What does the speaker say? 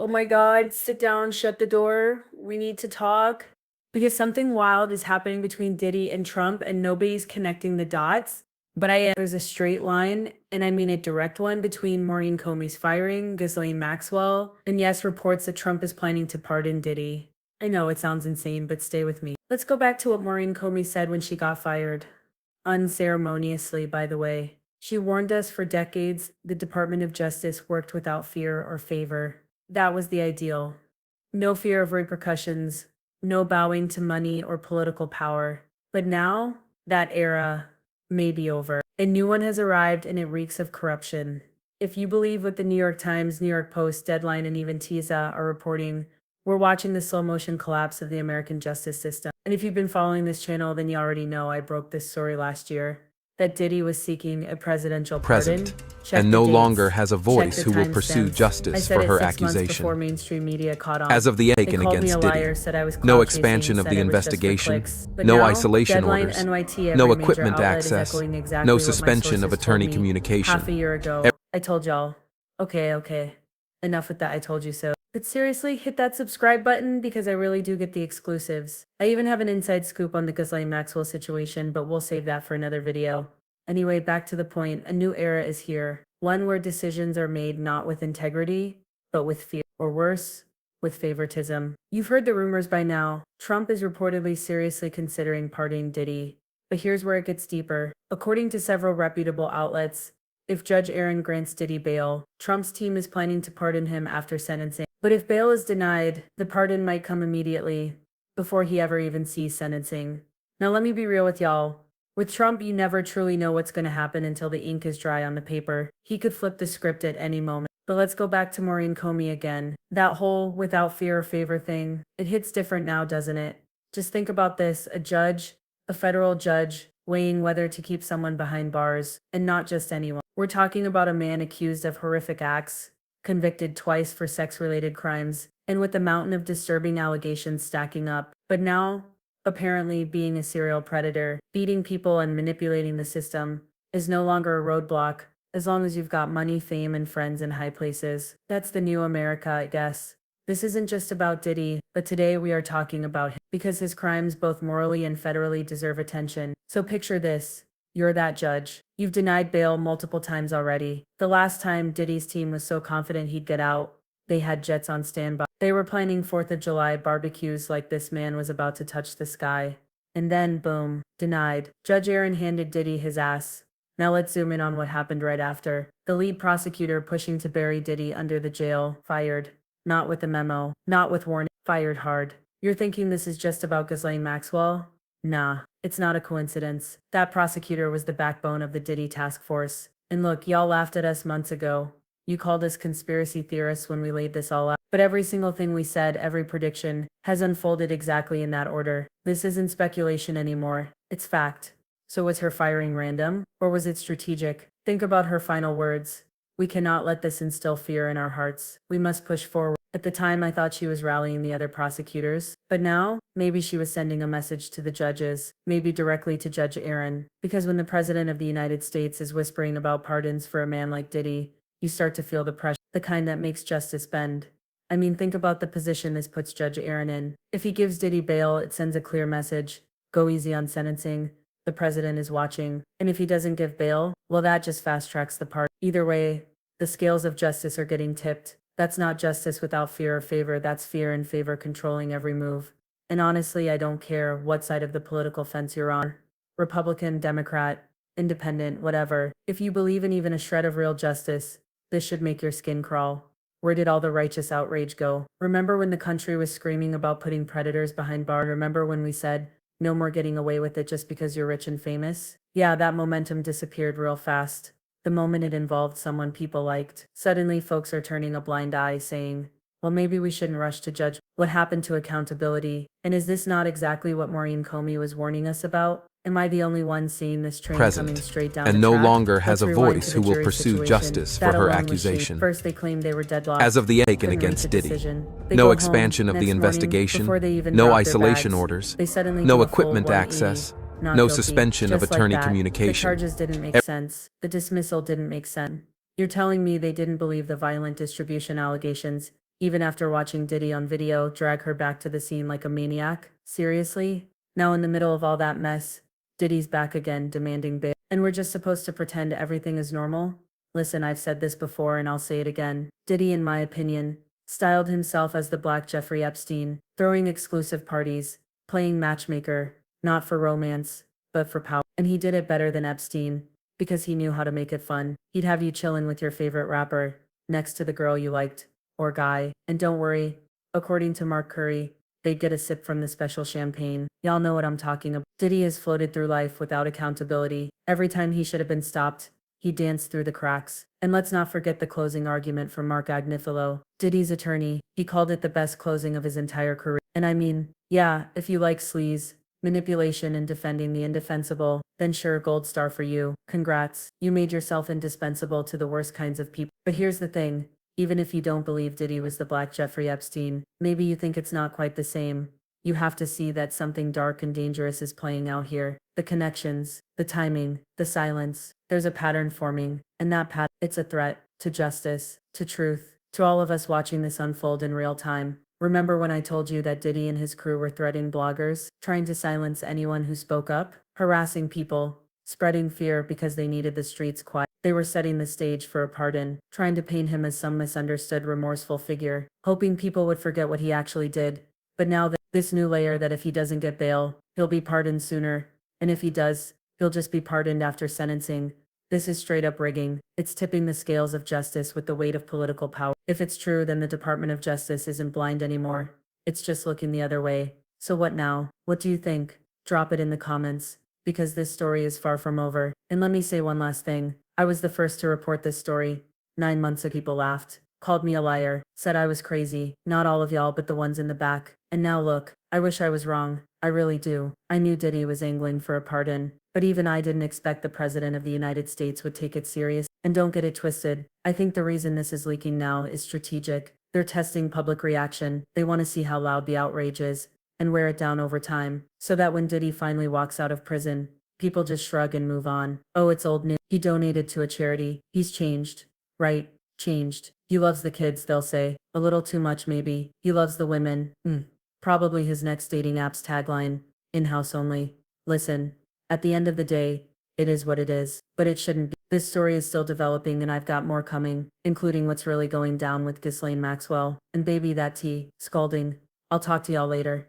Oh my God, sit down, shut the door. We need to talk. Because something wild is happening between Diddy and Trump, and nobody's connecting the dots. But there's a straight line, and I mean a direct one, between Maureen Comey's firing, Ghislaine Maxwell, and yes, reports that Trump is planning to pardon Diddy. I know it sounds insane, but stay with me. Let's go back to what Maureen Comey said when she got fired. Unceremoniously, by the way. She warned us for decades the Department of Justice worked without fear or favor. That was the ideal. No fear of repercussions, no bowing to money or political power. But now, that era may be over. A new one has arrived and it reeks of corruption. If you believe what the New York Times, New York Post, Deadline, and even TISA are reporting, we're watching the slow motion collapse of the American justice system. And if you've been following this channel, then you already know I broke this story last year. That Diddy was seeking a presidential pardon. And no longer has a voice who will pursue justice for her accusation. Before mainstream media caught on. As of the Aiken against Diddy, no expansion of the investigation, no isolation orders, no equipment access, no suspension of attorney communication. Half a year ago, I told y'all. Okay. Enough with that I told you so. But seriously, hit that subscribe button because I really do get the exclusives. I even have an inside scoop on the Ghislaine Maxwell situation, but we'll save that for another video. Anyway, back to the point, a new era is here. One where decisions are made not with integrity, but with fear, or worse, with favoritism. You've heard the rumors by now. Trump is reportedly seriously considering pardoning Diddy. But here's where it gets deeper. According to several reputable outlets, if Judge Aaron grants Diddy bail, Trump's team is planning to pardon him after sentencing. But if bail is denied, the pardon might come immediately, before he ever even sees sentencing. Now let me be real with y'all. With Trump, you never truly know what's going to happen until the ink is dry on the paper. He could flip the script at any moment. But let's go back to Maureen Comey again. That whole without fear or favor thing, it hits different now, doesn't it? Just think about this, a federal judge, weighing whether to keep someone behind bars, and not just anyone. We're talking about a man accused of horrific acts, convicted twice for sex-related crimes, and with a mountain of disturbing allegations stacking up. But now, apparently being a serial predator, beating people and manipulating the system, is no longer a roadblock, as long as you've got money, fame, and friends in high places. That's the new America, I guess. This isn't just about Diddy, but today we are talking about him, because his crimes both morally and federally deserve attention. So picture this. You're that judge. You've denied bail multiple times already. The last time Diddy's team was so confident he'd get out, they had jets on standby. They were planning 4th of July barbecues like this man was about to touch the sky. And then, boom, denied. Judge Aaron handed Diddy his ass. Now let's zoom in on what happened right after. The lead prosecutor pushing to bury Diddy under the jail, fired. Not with a memo, not with warning, fired hard. You're thinking this is just about Ghislaine Maxwell? Nah, it's not a coincidence. That prosecutor was the backbone of the Diddy task force. And look, y'all laughed at us months ago. You called us conspiracy theorists when we laid this all out. But every single thing we said, every prediction, has unfolded exactly in that order. This isn't speculation anymore. It's fact. So was her firing random? Or was it strategic? Think about her final words. We cannot let this instill fear in our hearts. We must push forward. At the time, I thought she was rallying the other prosecutors. But now, maybe she was sending a message to the judges, maybe directly to Judge Aaron. Because when the President of the United States is whispering about pardons for a man like Diddy, you start to feel the pressure, the kind that makes justice bend. I mean, think about the position this puts Judge Aaron in. If he gives Diddy bail, it sends a clear message. Go easy on sentencing. The president is watching. And if he doesn't give bail, well, that just fast-tracks the pardon. Either way, the scales of justice are getting tipped. That's not justice without fear or favor, that's fear and favor controlling every move. And honestly, I don't care what side of the political fence you're on. Republican, Democrat, independent, whatever. If you believe in even a shred of real justice, this should make your skin crawl. Where did all the righteous outrage go? Remember when the country was screaming about putting predators behind bars? Remember when we said, no more getting away with it just because you're rich and famous? Yeah, that momentum disappeared real fast. The moment it involved someone people liked, suddenly folks are turning a blind eye, saying, well, maybe we shouldn't rush to judge. What happened to accountability? And is this not exactly what Maureen Comey was warning us about? Am I the only one seeing this train coming straight down and the no track? longer has Let's a rewind voice to who the will jury pursue situation. justice for That her alone was accusation. sheep. First they claimed they were deadlocked. As of the Aiken Couldn't reach against a Diddy, decision. They no go expansion home. of the Next morning, investigation, before they even no dropped their isolation bags, orders, they suddenly no do a full equipment 180. access, Not no guilty. suspension of Just like attorney that. communication. The charges didn't make sense. The dismissal didn't make sense. You're telling me they didn't believe the violent distribution allegations, even after watching Diddy on video drag her back to the scene like a maniac. Seriously? Now in the middle of all that mess, Diddy's back again demanding bail. And we're just supposed to pretend everything is normal? Listen, I've said this before and I'll say it again. Diddy, in my opinion, styled himself as the Black Jeffrey Epstein, throwing exclusive parties, playing matchmaker, not for romance, but for power. And he did it better than Epstein, because he knew how to make it fun. He'd have you chillin' with your favorite rapper, next to the girl you liked, or guy. And don't worry, according to Mark Curry, they'd get a sip from the special champagne. Y'all know what I'm talking about. Diddy has floated through life without accountability. Every time he should have been stopped, he danced through the cracks. And let's not forget the closing argument from Mark Agnifilo, Diddy's attorney. He called it the best closing of his entire career. And I mean, yeah, if you like sleaze, manipulation and defending the indefensible, then sure, gold star for you. Congrats. You made yourself indispensable to the worst kinds of people. But here's the thing. Even if you don't believe Diddy was the Black Jeffrey Epstein, maybe you think it's not quite the same. You have to see that something dark and dangerous is playing out here. The connections, the timing, the silence. There's a pattern forming, and that pattern, it's a threat to justice, to truth, to all of us watching this unfold in real time. Remember when I told you that Diddy and his crew were threatening bloggers, trying to silence anyone who spoke up, harassing people, spreading fear because they needed the streets quiet? They were setting the stage for a pardon, trying to paint him as some misunderstood, remorseful figure, hoping people would forget what he actually did. But now this new layer that if he doesn't get bail, he'll be pardoned sooner, and if he does, he'll just be pardoned after sentencing. This is straight up rigging. It's tipping the scales of justice with the weight of political power. If it's true, then the Department of Justice isn't blind anymore. It's just looking the other way. So what now? What do you think? Drop it in the comments, because this story is far from over. And let me say one last thing. I was the first to report this story. 9 months ago, people laughed, called me a liar, said I was crazy. Not all of y'all, but the ones in the back. And now look, I wish I was wrong. I really do. I knew Diddy was angling for a pardon, but even I didn't expect the President of the United States would take it serious. And don't get it twisted. I think the reason this is leaking now is strategic. They're testing public reaction. They want to see how loud the outrage is and wear it down over time, so that when Diddy finally walks out of prison, people just shrug and move on. Oh, it's old news. He donated to a charity. He's changed. Right, changed. He loves the kids, they'll say. A little too much, maybe. He loves the women. Probably his next dating app's tagline. In-house only. Listen, at the end of the day, it is what it is. But it shouldn't be. This story is still developing and I've got more coming, including what's really going down with Ghislaine Maxwell. And baby, that tea, scalding. I'll talk to y'all later.